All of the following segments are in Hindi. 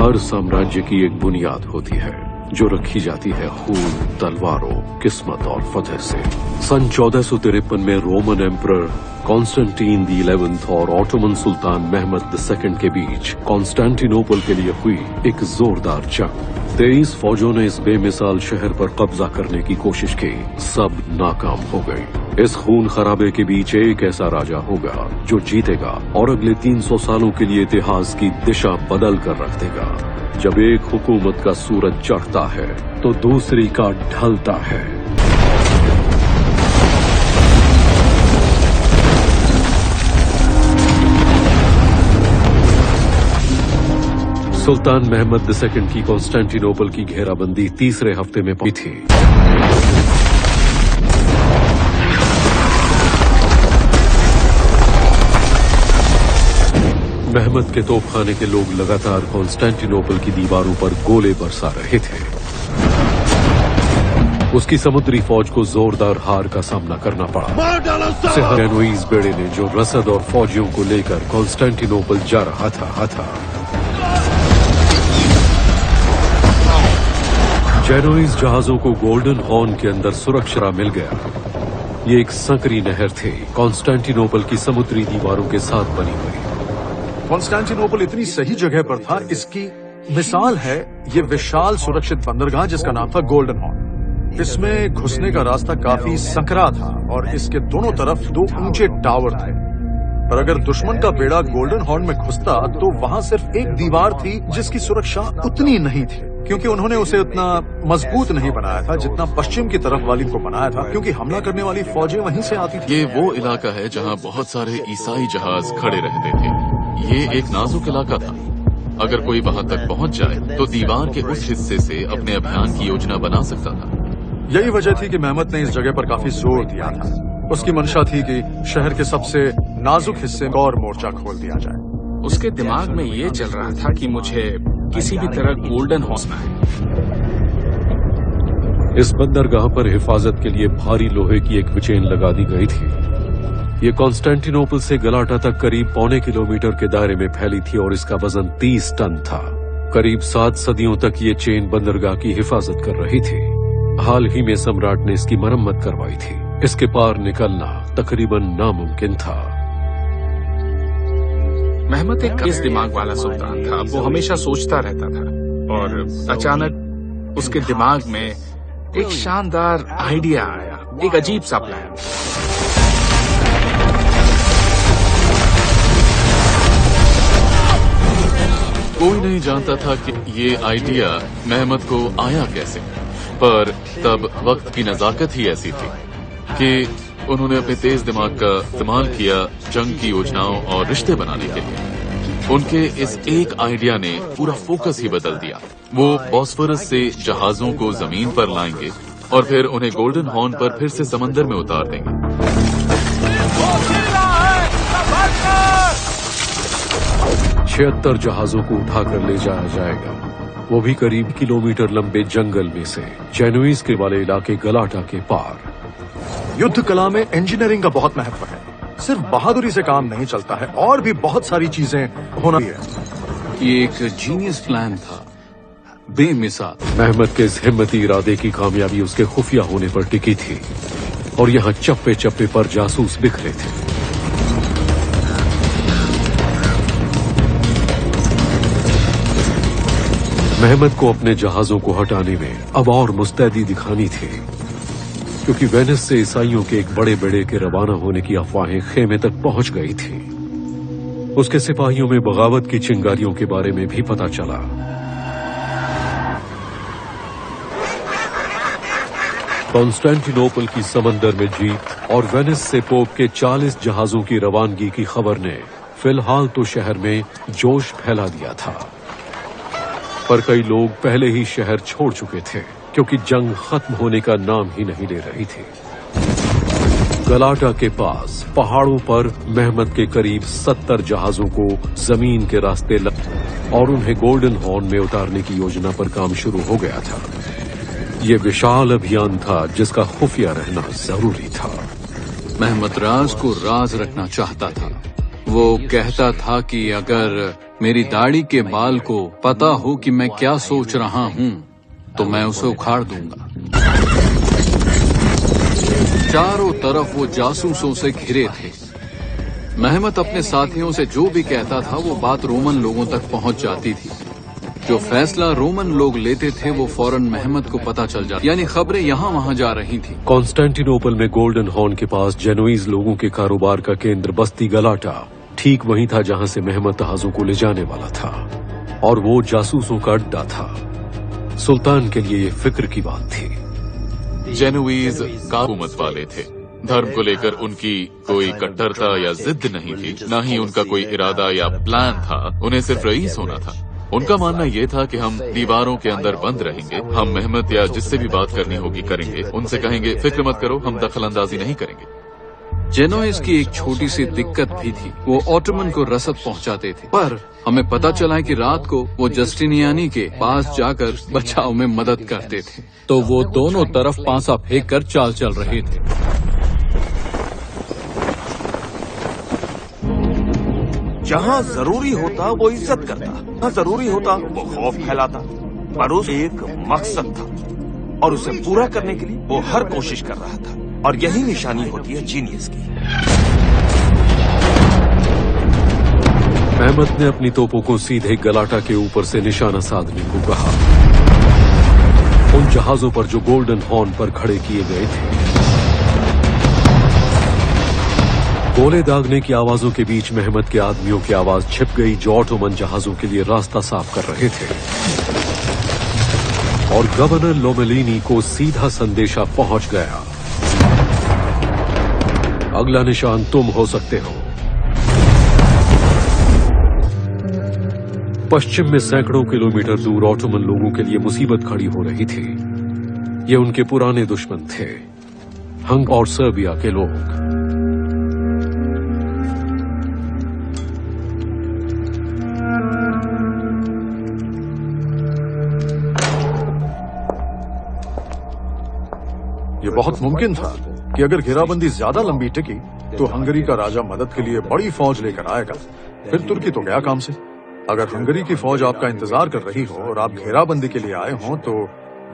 हर साम्राज्य की एक बुनियाद होती है जो रखी जाती है खून, तलवारों, किस्मत और फतह से। सन 1453 में रोमन एम्परर कॉन्स्टेंटीन दी 11th और ऑटोमन सुल्तान महमद II के बीच कॉन्स्टेंटिनोपल के लिए हुई एक जोरदार जंग। 23 फौजों ने इस बेमिसाल शहर पर कब्जा करने की कोशिश की, सब नाकाम हो गई। इस खून खराबे के बीच एक ऐसा राजा होगा जो जीतेगा और अगले 300 सालों के लिए इतिहास की दिशा बदल कर रख देगा। जब एक हुकूमत का सूरज चढ़ता है तो दूसरी का ढलता है। सुल्तान महमद II की कॉन्स्टेंटिनोपल की घेराबंदी तीसरे हफ्ते में पहुंची थी। महमद के तोपखाने के लोग लगातार कॉन्स्टेंटिनोपल की दीवारों पर गोले बरसा रहे थे। उसकी समुद्री फौज को जोरदार हार का सामना करना पड़ा। genoese बेड़े ने जो रसद और फौजियों को लेकर कॉन्स्टेंटिनोपल जा रहा था। genoese जहाजों को गोल्डन हॉर्न के अंदर सुरक्षा मिल गया। ये एक संकरी नहर थी, कॉन्स्टेंटिनोपल की समुद्री दीवारों के साथ बनी हुई। कॉन्स्टेंटिनोपल इतनी सही जगह पर था, इसकी मिसाल है ये विशाल सुरक्षित बंदरगाह जिसका नाम था गोल्डन हॉर्न। इसमें घुसने का रास्ता काफी संकरा था और इसके दोनों तरफ 2 ऊंचे टावर थे। पर अगर दुश्मन का बेड़ा गोल्डन हॉर्न में घुसता तो वहां सिर्फ एक दीवार थी जिसकी सुरक्षा उतनी नहीं थी, क्योंकि उन्होंने उसे उतना मजबूत नहीं बनाया था जितना पश्चिम की तरफ वाली को बनाया था, क्योंकि हमला करने वाली फौजें वहीं से आती थी। ये वो इलाका है जहाँ बहुत सारे ईसाई जहाज खड़े रहते थे। ये एक नाजुक इलाका था। अगर कोई वहां तक पहुंच जाए तो दीवार के उस हिस्से से अपने अभियान की योजना बना सकता था। यही वजह थी कि महमद ने इस जगह पर काफी जोर दिया था। उसकी मंशा थी कि शहर के सबसे नाजुक हिस्से में और मोर्चा खोल दिया जाए। उसके दिमाग में ये चल रहा था कि मुझे किसी भी तरह गोल्डन हौसला है। इस बंदरगाह पर हिफाजत के लिए भारी लोहे की एक चेन लगा दी गई थी। ये कॉन्स्टेंटिनोपल से गलाटा तक करीब 1.25 किलोमीटर के दायरे में फैली थी और इसका वजन 30 टन था। करीब 7 सदियों तक ये चेन बंदरगाह की हिफाजत कर रही थी। हाल ही में सम्राट ने इसकी मरम्मत करवाई थी। इसके पार निकलना तकरीबन नामुमकिन था। महमद एक तेज दिमाग वाला सुल्तान था। वो हमेशा सोचता रहता था और अचानक उसके दिमाग में एक शानदार आइडिया आया, एक अजीब सा प्लान। कोई नहीं जानता था कि ये आइडिया महमद को आया कैसे, पर तब वक्त की नजाकत ही ऐसी थी कि उन्होंने अपने तेज दिमाग का इस्तेमाल किया जंग की योजनाओं और रिश्ते बनाने के लिए। उनके इस एक आइडिया ने पूरा फोकस ही बदल दिया। वो बॉस्फोरस से जहाजों को जमीन पर लाएंगे और फिर उन्हें गोल्डन हॉर्न पर फिर से समंदर में उतार देंगे। 76 जहाजों को उठाकर ले जाया जाएगा, वो भी करीब किलोमीटर लंबे जंगल में से जेनुइस के वाले इलाके गलाटा के पार। युद्ध कला में इंजीनियरिंग का बहुत महत्व है। सिर्फ बहादुरी से काम नहीं चलता है, और भी बहुत सारी चीजें होना है। ये एक जीनियस प्लान था, बेमिसाल। महमद के इस हिम्मती इरादे की कामयाबी उसके खुफिया होने पर टिकी थी और यहाँ चप्पे चप्पे पर जासूस बिखरे थे। महमद को अपने जहाजों को हटाने में अब और मुस्तैदी दिखानी थी, क्योंकि वेनिस से ईसाइयों के एक बड़े बेड़े के रवाना होने की अफवाहें खेमे तक पहुंच गई थी। उसके सिपाहियों में बगावत की चिंगारियों के बारे में भी पता चला। कॉन्स्टेंटिनोपल की समंदर में जीत और वेनिस से पोप के 40 जहाजों की रवानगी की खबर ने फिलहाल तो शहर में जोश फैला दिया था, पर कई लोग पहले ही शहर छोड़ चुके थे क्योंकि जंग खत्म होने का नाम ही नहीं ले रही थी। गलाटा के पास पहाड़ों पर महमद के करीब 70 जहाजों को जमीन के रास्ते और उन्हें गोल्डन हॉर्न में उतारने की योजना पर काम शुरू हो गया था। ये विशाल अभियान था जिसका खुफिया रहना जरूरी था। महमद राज को राज रखना चाहता था, वो कहता था कि अगर मेरी दाढ़ी के बाल को पता हो कि मैं क्या सोच रहा हूँ तो मैं उसे उखाड़ दूंगा। चारों तरफ वो जासूसों से घिरे थे। महमद अपने साथियों से जो भी कहता था वो बात रोमन लोगों तक पहुंच जाती थी। जो फैसला रोमन लोग लेते थे वो फौरन महमद को पता चल जाता, यानी खबरें यहाँ वहाँ जा रही थी। कॉन्स्टेंटिनोपल में गोल्डन हॉर्न के पास जेनोइज लोगों के कारोबार का केंद्र बस्ती गलाटा ठीक वहीं था जहां से महमद जहाजों को ले जाने वाला था, और वो जासूसों का अड्डा था। सुल्तान के लिए ये फिक्र की बात थी। जेनोइज हुकूमत वाले थे। धर्म को लेकर उनकी कोई कट्टरता या जिद नहीं थी, न ही उनका कोई इरादा या प्लान था। उन्हें सिर्फ रईस होना था। उनका मानना ये था कि हम दीवारों के अंदर बंद रहेंगे, हम महमद या जिससे भी बात करनी होगी करेंगे, उनसे कहेंगे फिक्र मत करो, हम दखल अंदाजी नहीं करेंगे। जेनोइज की एक छोटी सी दिक्कत भी थी, वो ऑटोमन को रसद पहुंचाते थे, पर हमें पता चला कि रात को वो जस्टिनियानी के पास जाकर बचाव में मदद करते थे, तो वो दोनों तरफ पांसा फेंक कर चाल चल रहे थे। जहाँ जरूरी होता वो इज्जत करता, जहाँ जरूरी होता वो खौफ फैलाता, पर उस एक मकसद था और उसे पूरा करने के लिए वो हर कोशिश कर रहा था, और यही निशानी होती है जीनियस की। महमद ने अपनी तोपों को सीधे गलाटा के ऊपर से निशाना साधने को कहा, उन जहाजों पर जो गोल्डन हॉर्न पर खड़े किए गए थे। गोले दागने की आवाजों के बीच महमद के आदमियों की आवाज छिप गई जो ऑटोमन जहाजों के लिए रास्ता साफ कर रहे थे, और गवर्नर लोमेलिनी को सीधा संदेशा पहुंच गया, अगला निशान तुम हो सकते हो। पश्चिम में सैकड़ों किलोमीटर दूर ऑटोमन लोगों के लिए मुसीबत खड़ी हो रही थी। ये उनके पुराने दुश्मन थे, हंग और सर्बिया के लोग। ये बहुत मुमकिन था कि अगर घेराबंदी ज्यादा लंबी टिकी तो हंगरी का राजा मदद के लिए बड़ी फौज लेकर आएगा, फिर तुर्की तो गया काम से। अगर हंगरी की फौज आपका इंतजार कर रही हो और आप घेराबंदी के लिए आए हों तो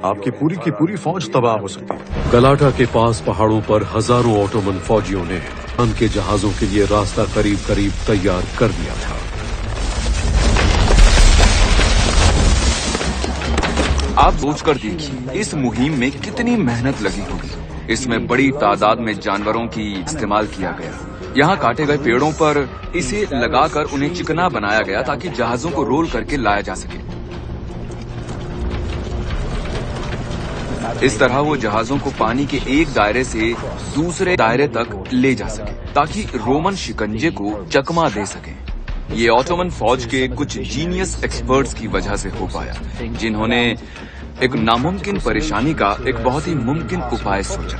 आपकी पूरी की पूरी फौज तबाह हो सकती है। गलाटा के पास पहाड़ों पर हजारों ऑटोमन फौजियों ने उनके जहाजों के लिए रास्ता करीब करीब तैयार कर दिया था। आप सोच कर देखिए इस मुहिम में कितनी मेहनत लगी होगी। इसमें बड़ी तादाद में जानवरों की इस्तेमाल किया गया। यहाँ काटे गए पेड़ों पर इसे लगाकर उन्हें चिकना बनाया गया ताकि जहाजों को रोल करके लाया जा सके। इस तरह वो जहाजों को पानी के एक दायरे से दूसरे दायरे तक ले जा सके ताकि रोमन शिकंजे को चकमा दे सके। ये ऑटोमन फौज के कुछ जीनियस एक्सपर्ट्स की वजह से हो पाया, जिन्होंने एक नामुमकिन परेशानी का एक बहुत ही मुमकिन उपाय सोचा।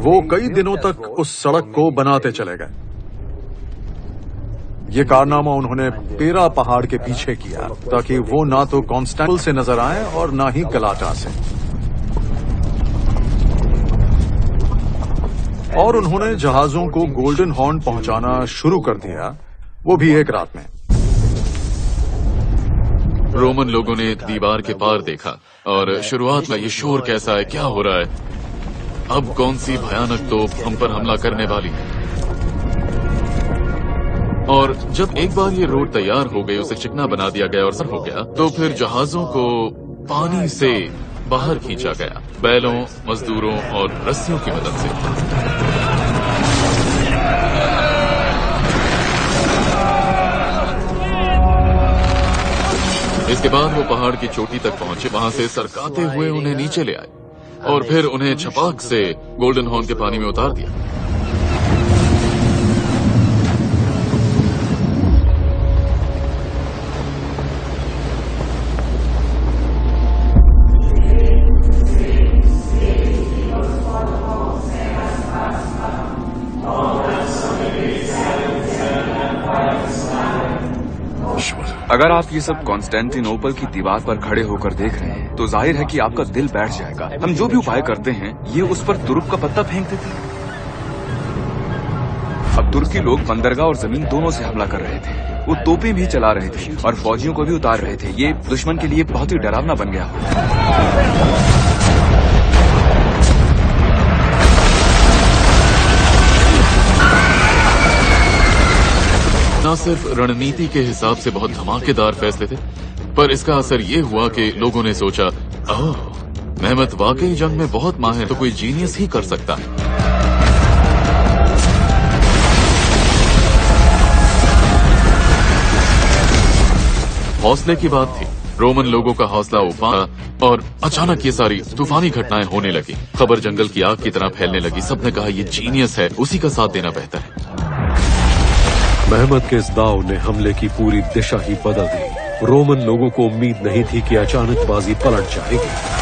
वो कई दिनों तक उस सड़क को बनाते चले गए। ये कारनामा उन्होंने पेरा पहाड़ के पीछे किया ताकि वो ना तो कॉन्स्टेंटिनोपल से नजर आए और ना ही गलाटा से। और उन्होंने जहाजों को गोल्डन हॉर्न पहुंचाना शुरू कर दिया, वो भी एक रात में। रोमन लोगों ने दीवार के पार देखा और शुरुआत में ये शोर कैसा है, क्या हो रहा है, अब कौन सी भयानक तोप हम पर हमला करने वाली है। और जब एक बार ये रोड तैयार हो गई, उसे चिकना बना दिया गया और सब हो गया, तो फिर जहाजों को पानी से बाहर खींचा गया, बैलों, मजदूरों और रस्सियों की मदद से। इसके बाद वो पहाड़ की चोटी तक पहुंचे, वहां से सरकाते हुए उन्हें नीचे ले आए और फिर उन्हें छपाक से गोल्डन हॉर्न के पानी में उतार दिया। अगर आप ये सब कॉन्स्टेंटिनोपल की दीवार पर खड़े होकर देख रहे हैं तो जाहिर है कि आपका दिल बैठ जाएगा। हम जो भी उपाय करते हैं ये उस पर तुरुप का पत्ता फेंक देते हैं। अब तुर्की लोग बंदरगाह और जमीन दोनों से हमला कर रहे थे। वो तोपें भी चला रहे थे और फौजियों को भी उतार रहे थे। ये दुश्मन के लिए बहुत ही डरावना बन गया। न सिर्फ रणनीति के हिसाब से बहुत धमाकेदार फैसले थे, पर इसका असर ये हुआ कि लोगों ने सोचा, ओह, मेहमत वाकई जंग में बहुत माहिर, तो कोई जीनियस ही कर सकता है। हौसले की बात थी। रोमन लोगों का हौसला उफान और अचानक ये सारी तूफानी घटनाएं होने लगी। खबर जंगल की आग की तरह फैलने लगी। सबने कहा ये जीनियस है, उसी का साथ देना बेहतर है। मेहमत के इस दाव ने हमले की पूरी दिशा ही बदल दी। रोमन लोगों को उम्मीद नहीं थी कि अचानक बाजी पलट जाएगी।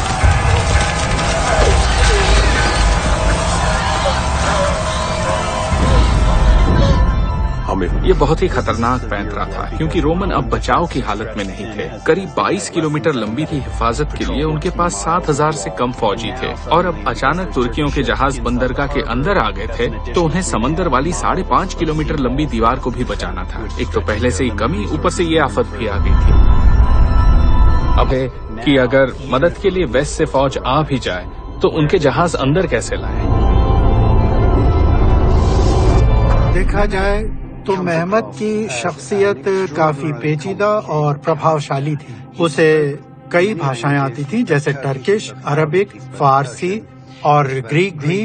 ये बहुत ही खतरनाक पैंतरा था, क्योंकि रोमन अब बचाव की हालत में नहीं थे। करीब 22 किलोमीटर लंबी की हिफाजत के लिए उनके पास 7,000 से कम फौजी थे, और अब अचानक तुर्कियों के जहाज बंदरगाह के अंदर आ गए थे, तो उन्हें समंदर वाली 5.5 किलोमीटर लंबी दीवार को भी बचाना था। एक तो पहले से ही कमी, ऊपर से ये आफत भी आ गई थी। अब कि अगर मदद के लिए वेस्ट से फौज आ भी जाए तो उनके जहाज अंदर कैसे लाए। देखा जाए तो मेहमत की शख्सियत काफी पेचीदा और प्रभावशाली थी। उसे कई भाषाएं आती थी, जैसे टर्किश, अरबिक, फारसी और ग्रीक भी,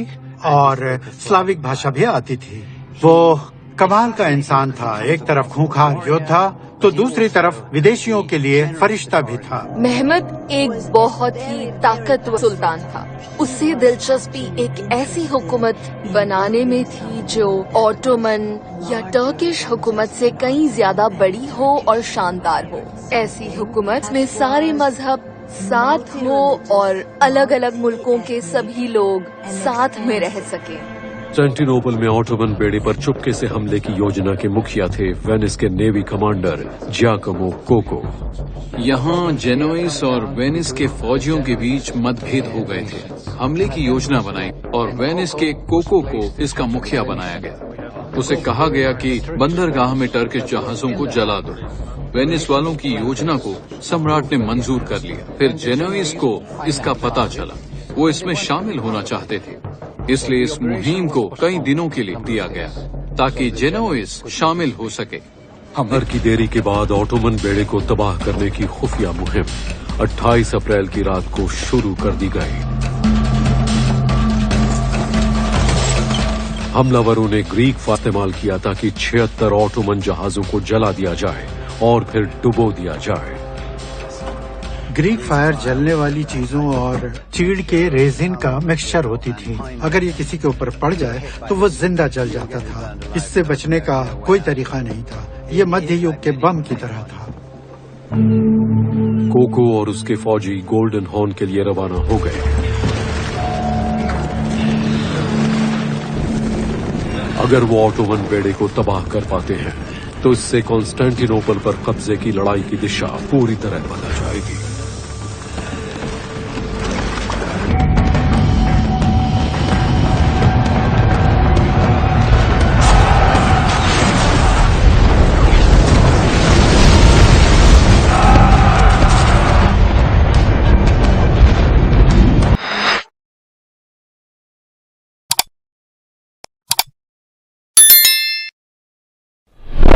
और स्लाविक भाषा भी आती थी। वो कमाल का इंसान था। एक तरफ खूंखार योद्धा तो दूसरी तरफ विदेशियों के लिए फरिश्ता भी था। मेहमत एक बहुत ही ताकतवर सुल्तान था। उससे दिलचस्पी एक ऐसी हुकूमत बनाने में थी जो ऑटोमन या टर्किश हुकूमत से कहीं ज्यादा बड़ी हो और शानदार हो। ऐसी हुकूमत में सारे मजहब साथ हो और अलग अलग मुल्कों के सभी लोग साथ में रह सके। कॉन्स्टेंटिनोपल में ऑटोमन बेड़े पर चुपके से हमले की योजना के मुखिया थे वेनिस के नेवी कमांडर जियाकोमो कोको। यहाँ जेनोइस और वेनिस के फौजियों के बीच मतभेद हो गए थे। हमले की योजना बनाई और वेनिस के कोको को इसका मुखिया बनाया गया। उसे कहा गया कि बंदरगाह में टर्किश जहाजों को जला दो। वेनिस वालों की योजना को सम्राट ने मंजूर कर लिया। फिर जेनोइस को इसका पता चला। वो इसमें शामिल होना चाहते थे, इसलिए इस मुहिम को कई दिनों के लिए दिया गया ताकि जेनोइस शामिल हो सके। हमले की देरी के बाद ऑटोमन बेड़े को तबाह करने की खुफिया मुहिम 28 अप्रैल की रात को शुरू कर दी गई। हमलावरों ने ग्रीक फायर इस्तेमाल किया ताकि 76 ऑटोमन जहाजों को जला दिया जाए और फिर डुबो दिया जाए। ग्रीक फायर जलने वाली चीजों और चीड़ के रेजिन का मिक्सचर होती थी। अगर ये किसी के ऊपर पड़ जाए तो वो जिंदा जल जाता था। इससे बचने का कोई तरीका नहीं था। ये मध्य युग के बम की तरह था। कोको और उसके फौजी गोल्डन हॉर्न के लिए रवाना हो गए। अगर वो ऑटोमन बेड़े को तबाह कर पाते हैं तो इससे कॉन्स्टेंटिनोपल पर कब्जे की लड़ाई की दिशा पूरी तरह बदल जाएगी।